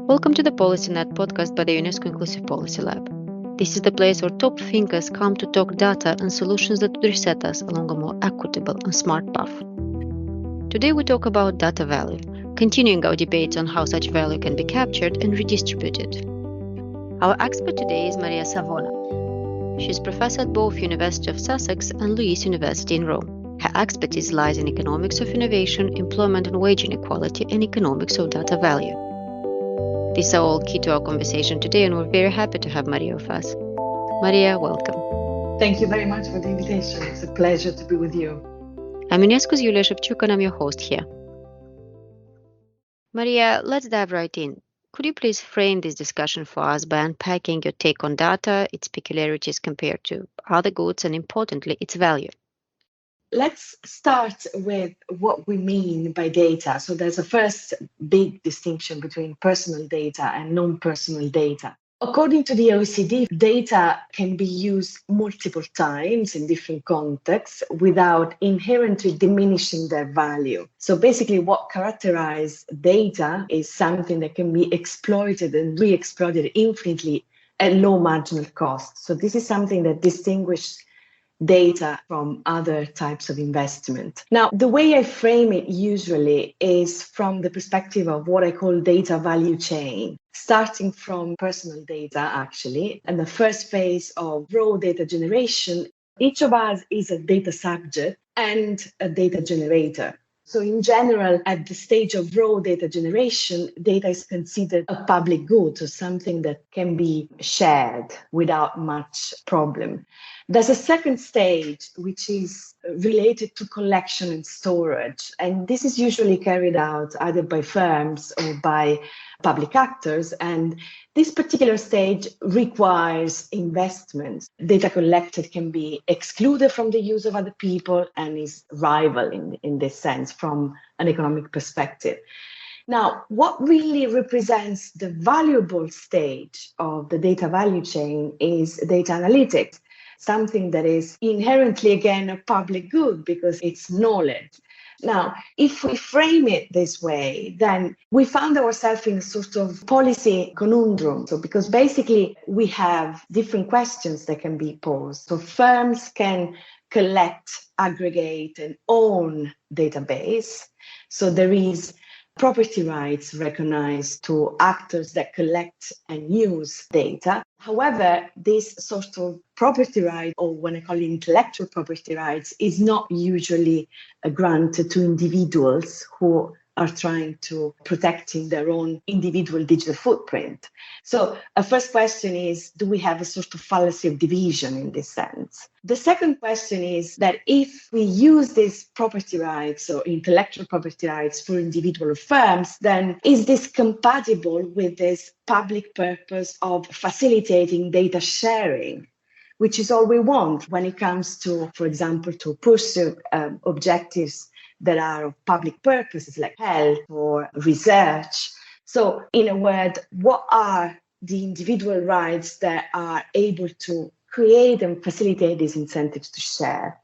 Welcome to the PolicyNet podcast by the UNESCO Inclusive Policy Lab. This is the place where top thinkers come to talk data and solutions that would reset us along a more equitable and smart path. Today we talk about data value, continuing our debates on how such value can be captured and redistributed. Our expert today is Maria Savona. She is professor at both University of Sussex and Luiss University in Rome. Her expertise lies in economics of innovation, employment and wage inequality, and economics of data value. These are all key to our conversation today, and we're very happy to have Maria with us. Maria, welcome. Thank you very much for the invitation. It's a pleasure to be with you. I'm UNESCO's Yulia Shevchuk, and I'm your host here. Maria, let's dive right in. Could you please frame this discussion for us by unpacking your take on data, its peculiarities compared to other goods, and importantly, its value? Let's start with what we mean by data. So there's a first big distinction between personal data and non-personal data. According to the OECD, data can be used multiple times in different contexts without inherently diminishing their value. So basically what characterizes data is something that can be exploited and re-exploited infinitely at low marginal cost. So this is something that distinguishes data from other types of investment. Now, the way I frame it usually is from the perspective of what I call data value chain, starting from personal data, actually, and the first phase of raw data generation. Each of us is a data subject and a data generator. So in general, at the stage of raw data generation, data is considered a public good, so something that can be shared without much problem. There's a second stage, which is related to collection and storage. And this is usually carried out either by firms or by public actors. And this particular stage requires investment. Data collected can be excluded from the use of other people and is rival in this sense from an economic perspective. Now, what really represents the valuable stage of the data value chain is data analytics, something that is inherently, again, a public good because it's knowledge. Now, if we frame it this way, then we found ourselves in a sort of policy conundrum. So, because basically we have different questions that can be posed. So firms can collect, aggregate, and own database. So there is property rights recognized to actors that collect and use data. However, this sort of property right, or when I call it intellectual property rights, is not usually granted to individuals who are trying to protecting their own individual digital footprint. So a first question is, do we have a sort of fallacy of division in this sense? The second question is that if we use these property rights or intellectual property rights for individual firms, then is this compatible with this public purpose of facilitating data sharing, which is all we want when it comes to, for example, to pursue objectives that are of public purposes like health or research. So in a word, what are the individual rights that are able to create and facilitate these incentives to share?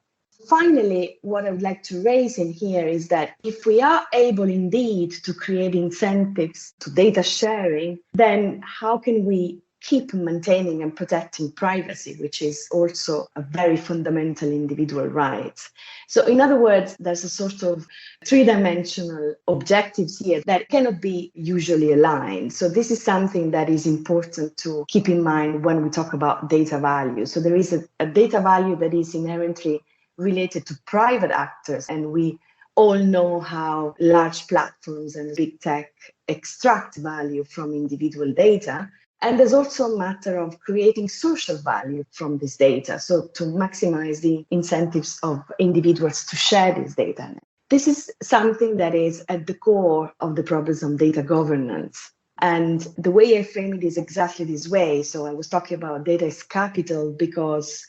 Finally, what I would like to raise in here is that if we are able indeed to create incentives to data sharing, then how can we keep maintaining and protecting privacy, which is also a very fundamental individual right? So in other words, there's a sort of three-dimensional objectives here that cannot be usually aligned. So this is something that is important to keep in mind when we talk about data value. So there is a data value that is inherently related to private actors, and we all know how large platforms and big tech extract value from individual data. And there's also a matter of creating social value from this data, so to maximize the incentives of individuals to share this data. This is something that is at the core of the problems of data governance. And the way I frame it is exactly this way. So I was talking about data as capital because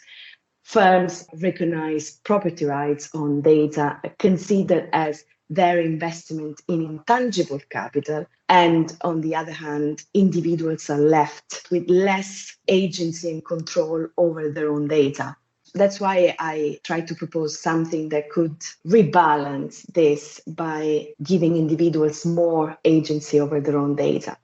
firms recognize property rights on data considered as their investment in intangible capital. And on the other hand, individuals are left with less agency and control over their own data. That's why I try to propose something that could rebalance this by giving individuals more agency over their own data.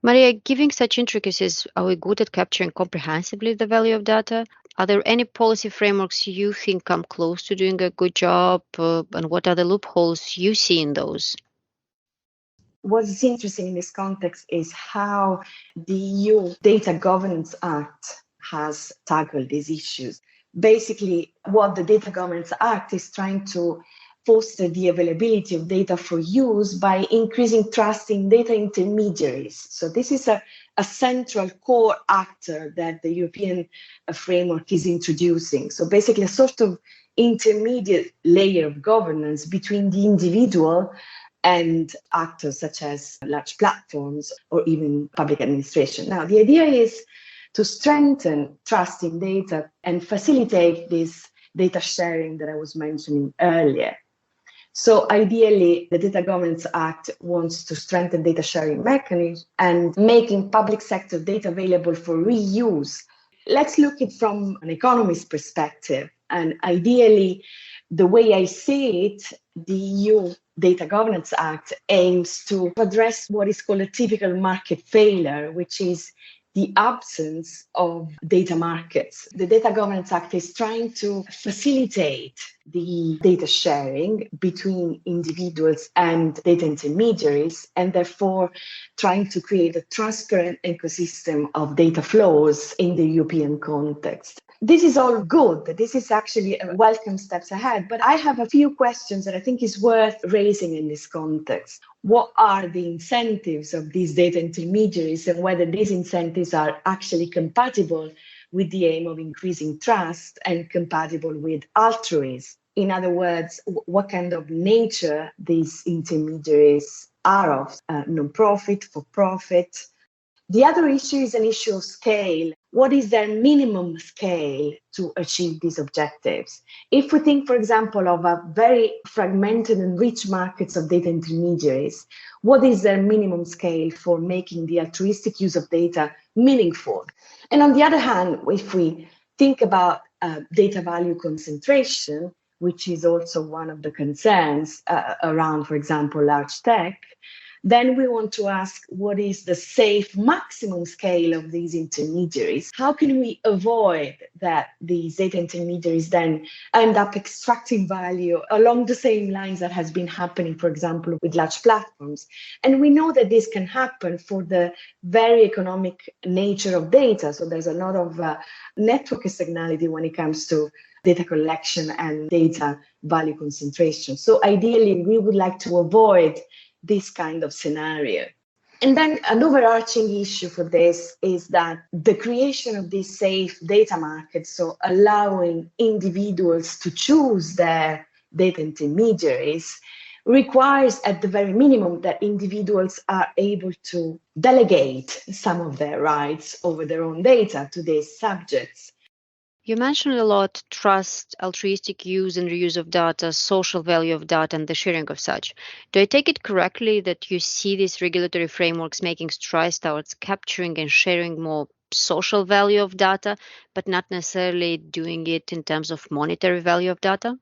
Maria, given such intricacies, are we good at capturing comprehensively the value of data? Are there any policy frameworks you think come close to doing a good job? And what are the loopholes you see in those? What is interesting in this context is how the EU Data Governance Act has tackled these issues. Basically, what the Data Governance Act is trying to foster the availability of data for use by increasing trust in data intermediaries. So this is a central core actor that the European framework is introducing. So basically a sort of intermediate layer of governance between the individual and actors such as large platforms or even public administration. Now, the idea is to strengthen trust in data and facilitate this data sharing that I was mentioning earlier. So ideally, the Data Governance Act wants to strengthen data sharing mechanisms and making public sector data available for reuse. Let's look at it from an economist perspective. And ideally, the way I see it, the EU Data Governance Act aims to address what is called a typical market failure, which is the absence of data markets. The Data Governance Act is trying to facilitate the data sharing between individuals and data intermediaries, and therefore trying to create a transparent ecosystem of data flows in the European context. This is all good. This is actually a welcome steps ahead. But I have a few questions that I think is worth raising in this context. What are the incentives of these data intermediaries and whether these incentives are actually compatible with the aim of increasing trust and compatible with altruism? In other words, what kind of nature these intermediaries are of, non-profit, for-profit. The other issue is an issue of scale. What is their minimum scale to achieve these objectives? If we think, for example, of a very fragmented and rich markets of data intermediaries, what is their minimum scale for making the altruistic use of data meaningful? And on the other hand, if we think about data value concentration, which is also one of the concerns around, for example, large tech, then we want to ask, what is the safe maximum scale of these intermediaries? How can we avoid that these data intermediaries then end up extracting value along the same lines that has been happening, for example, with large platforms? And we know that this can happen for the very economic nature of data. So there's a lot of network externality when it comes to data collection and data value concentration. So ideally, we would like to avoid this kind of scenario. And then an overarching issue for this is that the creation of these safe data markets, so allowing individuals to choose their data intermediaries, requires at the very minimum that individuals are able to delegate some of their rights over their own data to these subjects. You mentioned a lot trust, altruistic use and reuse of data, social value of data, and the sharing of such. Do I take it correctly that you see these regulatory frameworks making strides towards capturing and sharing more social value of data, but not necessarily doing it in terms of monetary value of data?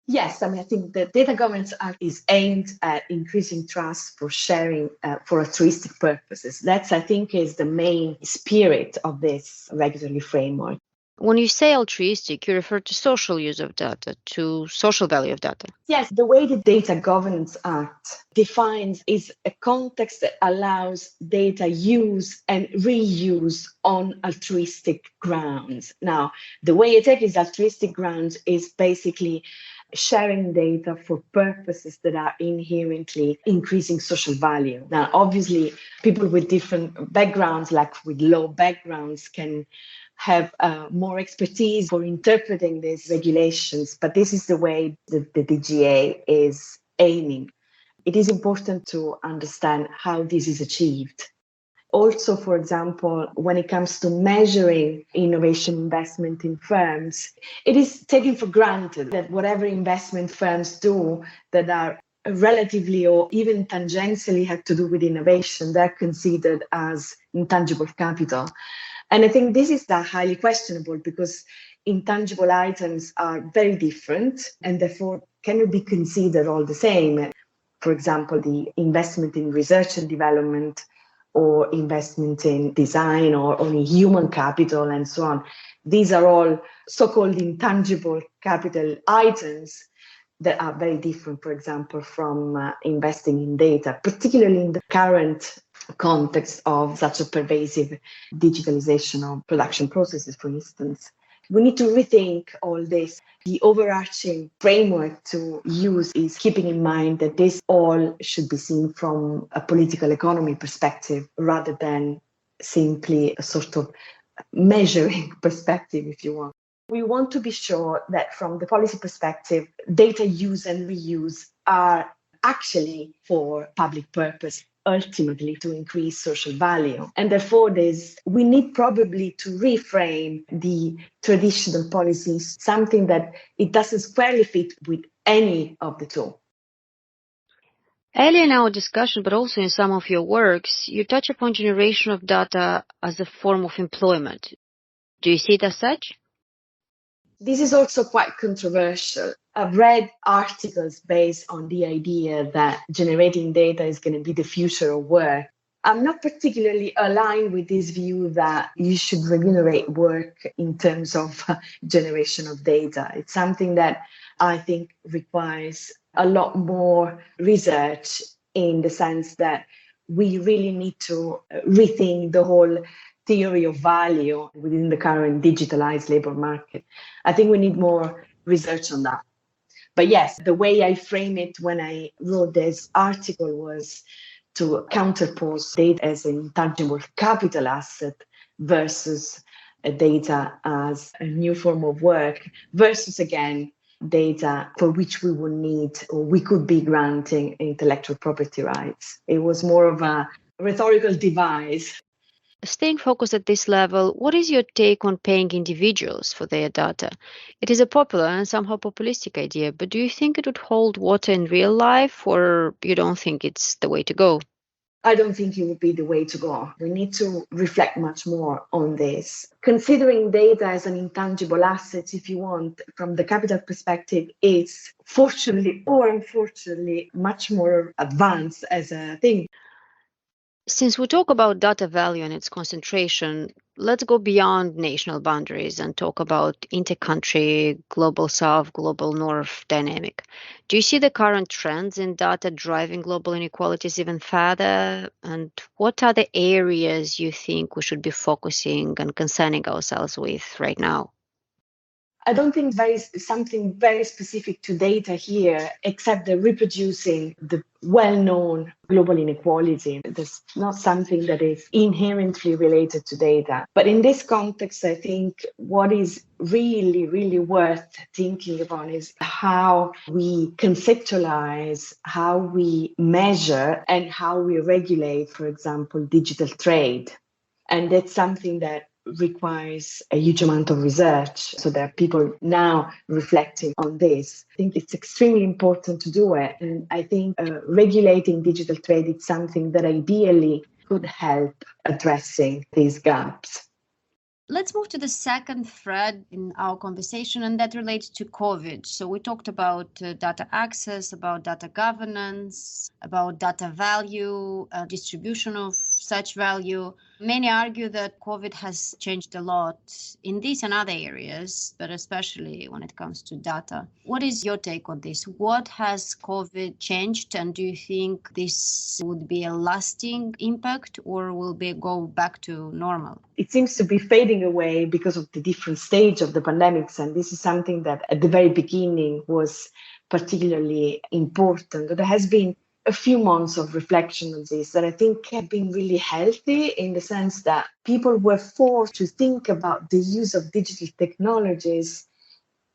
Yes, I mean, I think the Data Governance Act is aimed at increasing trust for sharing for altruistic purposes. That's, I think, is the main spirit of this regulatory framework. When you say altruistic, you refer to social use of data, to social value of data. Yes, the way the Data Governance Act defines is a context that allows data use and reuse on altruistic grounds. Now, the way I take it is altruistic grounds is basically sharing data for purposes that are inherently increasing social value. Now, obviously, people with different backgrounds, like with low backgrounds, can have more expertise for interpreting these regulations, but this is the way the DGA is aiming. It is important to understand how this is achieved. Also, for example, when it comes to measuring innovation investment in firms, it is taken for granted that whatever investment firms do that are relatively or even tangentially have to do with innovation, they're considered as intangible capital. And I think this is highly questionable because intangible items are very different and therefore cannot be considered all the same. For example, the investment in research and development or investment in design or on human capital and so on. These are all so-called intangible capital items that are very different, for example, from investing in data, particularly in the current context of such a pervasive digitalization of production processes, for instance. We need to rethink all this. The overarching framework to use is keeping in mind that this all should be seen from a political economy perspective rather than simply a sort of measuring perspective, if you want. We want to be sure that from the policy perspective, data use and reuse are actually for public purpose, ultimately to increase social value. And therefore, we need probably to reframe the traditional policies, something that it doesn't squarely fit with any of the two. Earlier in our discussion, but also in some of your works, you touch upon generation of data as a form of employment. Do you see it as such? This is also quite controversial. I've read articles based on the idea that generating data is going to be the future of work. I'm not particularly aligned with this view that you should remunerate work in terms of generation of data. It's something that I think requires a lot more research, in the sense that we really need to rethink the whole theory of value within the current digitalized labor market. I think we need more research on that. But yes, the way I frame it when I wrote this article was to counterpose data as an intangible capital asset versus data as a new form of work, versus again data for which we would need or we could be granting intellectual property rights. It was more of a rhetorical device. Staying focused at this level, what is your take on paying individuals for their data? It is a popular and somehow populistic idea, but do you think it would hold water in real life, or you don't think it's the way to go? I don't think it would be the way to go. We need to reflect much more on this. Considering data as an intangible asset, if you want, from the capital perspective, is fortunately or unfortunately much more advanced as a thing. Since we talk about data value and its concentration, let's go beyond national boundaries and talk about inter-country, global south, global north dynamic. Do you see the current trends in data driving global inequalities even further? And what are the areas you think we should be focusing and concerning ourselves with right now? I don't think there is something very specific to data here, except the reproducing the well-known global inequality. There's not something that is inherently related to data. But in this context, I think what is really, really worth thinking about is how we conceptualize, how we measure, and how we regulate, for example, digital trade. And that's something that requires a huge amount of research. So there are people now reflecting on this. I think it's extremely important to do it. And I think regulating digital trade is something that ideally could help addressing these gaps. Let's move to the second thread in our conversation, and that relates to COVID. So we talked about data access, about data governance, about data value, distribution of such value. Many argue that COVID has changed a lot in these and other areas, but especially when it comes to data. What is your take on this? What has COVID changed, and do you think this would be a lasting impact, or will we go back to normal? It seems to be fading away because of the different stage of the pandemics, and this is something that at the very beginning was particularly important. There has been a few months of reflection on this that I think have been really healthy, in the sense that people were forced to think about the use of digital technologies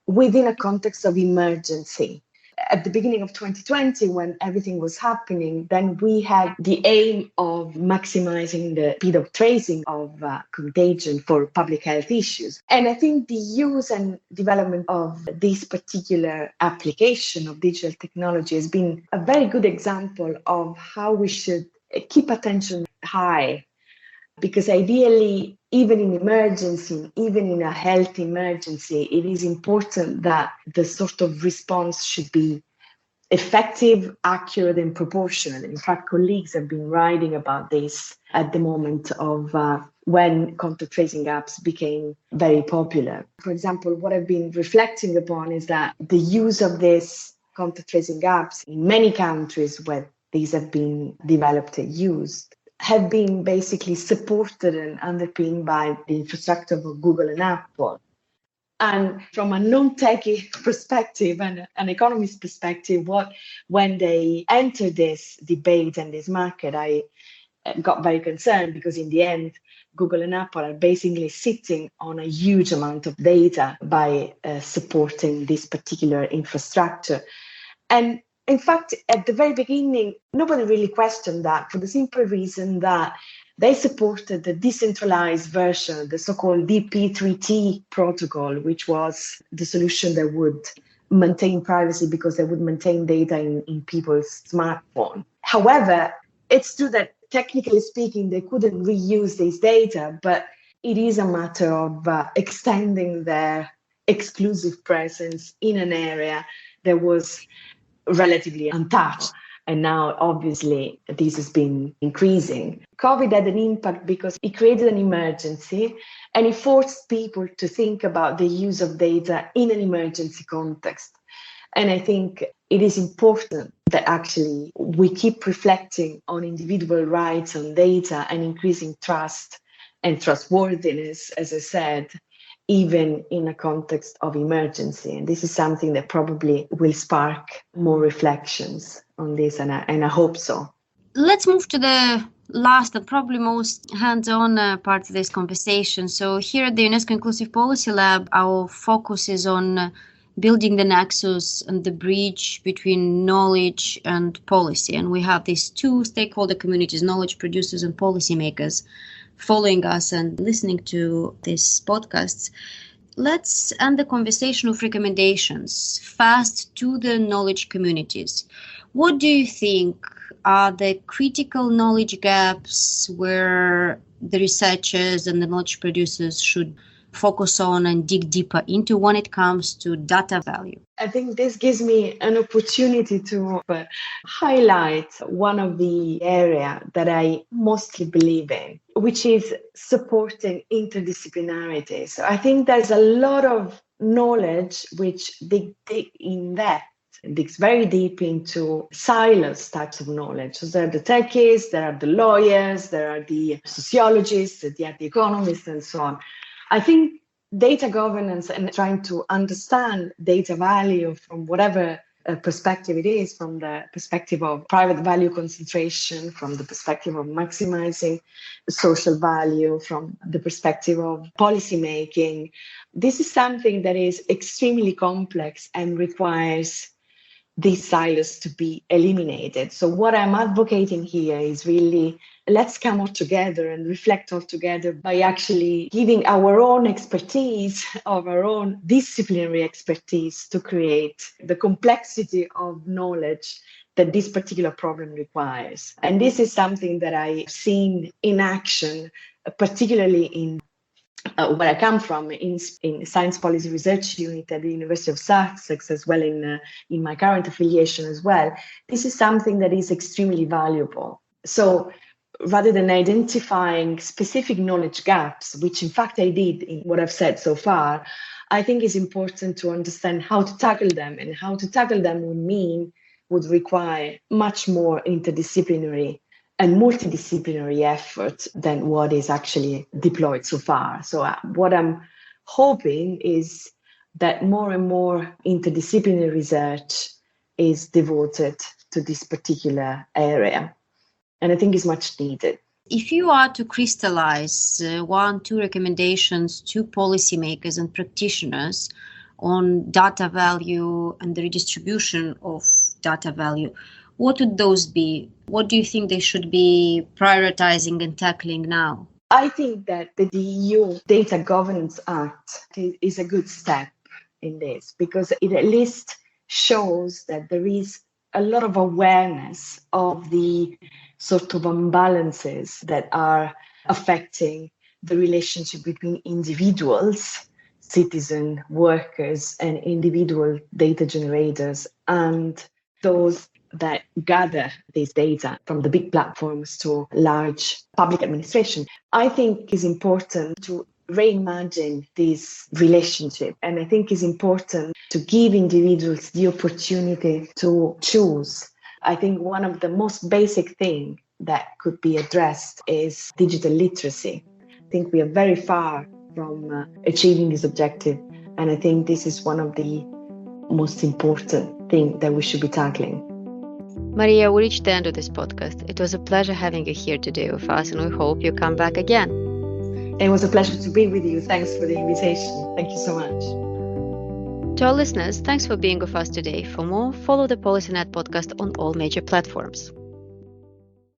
within a context of emergency. At the beginning of 2020, when everything was happening, then we had the aim of maximizing the speed of tracing of contagion for public health issues. And I think the use and development of this particular application of digital technology has been a very good example of how we should keep attention high. Because ideally, even in emergency, even in a health emergency, it is important that the sort of response should be effective, accurate, and proportional. In fact, colleagues have been writing about this at the moment of when contact tracing apps became very popular. For example, what I've been reflecting upon is that the use of these contact tracing apps in many countries where these have been developed and used have been basically supported and underpinned by the infrastructure of Google and Apple. And from a non-techie perspective and an economist perspective, when they entered this debate and this market, I got very concerned because in the end, Google and Apple are basically sitting on a huge amount of data by supporting this particular infrastructure. And in fact, at the very beginning, nobody really questioned that for the simple reason that they supported the decentralized version, the so-called DP3T protocol, which was the solution that would maintain privacy because they would maintain data in people's smartphone. However, it's true that technically speaking, they couldn't reuse this data, but it is a matter of extending their exclusive presence in an area that was relatively untouched. And now, obviously, this has been increasing. COVID had an impact because it created an emergency and it forced people to think about the use of data in an emergency context. And I think it is important that actually we keep reflecting on individual rights on data and increasing trust and trustworthiness, as I said, even in a context of emergency. And this is something that probably will spark more reflections on this, and I hope so. Let's move to the last and probably most hands-on part of this conversation. So here at the UNESCO Inclusive Policy Lab, our focus is on building the nexus and the bridge between knowledge and policy. And we have these two stakeholder communities, knowledge producers and policymakers, following us and listening to these podcasts. Let's end the conversation with recommendations fast to the knowledge communities. What do you think are the critical knowledge gaps where the researchers and the knowledge producers should focus on and dig deeper into when it comes to data value? I think this gives me an opportunity to highlight one of the areas that I mostly believe in, which is supporting interdisciplinarity. So I think there's a lot of knowledge which digs very deep into silos types of knowledge. So there are the techies, there are the lawyers, there are the sociologists, there are the economists, and so on. I think data governance and trying to understand data value from whatever perspective it is, from the perspective of private value concentration, from the perspective of maximizing social value, from the perspective of policy making, this is something that is extremely complex and requires these silos to be eliminated. So what I'm advocating here is really, let's come all together and reflect all together by actually giving our own expertise, of our own disciplinary expertise, to create the complexity of knowledge that this particular problem requires. And this is something that I've seen in action, particularly in where I come from, in Science Policy Research Unit at the University of Sussex, as well in my current affiliation as well. This is something that is extremely valuable. So rather than identifying specific knowledge gaps, which in fact I did in what I've said so far, I think it's important to understand how to tackle them, and how to tackle them would require much more interdisciplinary and multidisciplinary effort than what is actually deployed so far. So what I'm hoping is that more and more interdisciplinary research is devoted to this particular area. And I think it's much needed. If you are to crystallize 1-2 recommendations to policymakers and practitioners on data value and the redistribution of data value, what would those be? What do you think they should be prioritizing and tackling now? I think that the EU Data Governance Act is a good step in this, because it at least shows that there is a lot of awareness of the sort of imbalances that are affecting the relationship between individuals, citizen workers, and individual data generators, and those that gather this data from the big platforms to large public administration. I think it's important to reimagine this relationship. And I think it's important to give individuals the opportunity to choose. I think one of the most basic things that could be addressed is digital literacy. I think we are very far from achieving this objective. And I think this is one of the most important things that we should be tackling. Maria, we reached the end of this podcast. It was a pleasure having you here today with us, and we hope you come back again. It was a pleasure to be with you. Thanks for the invitation. Thank you so much. To our listeners, thanks for being with us today. For more, follow the PolicyNet podcast on all major platforms.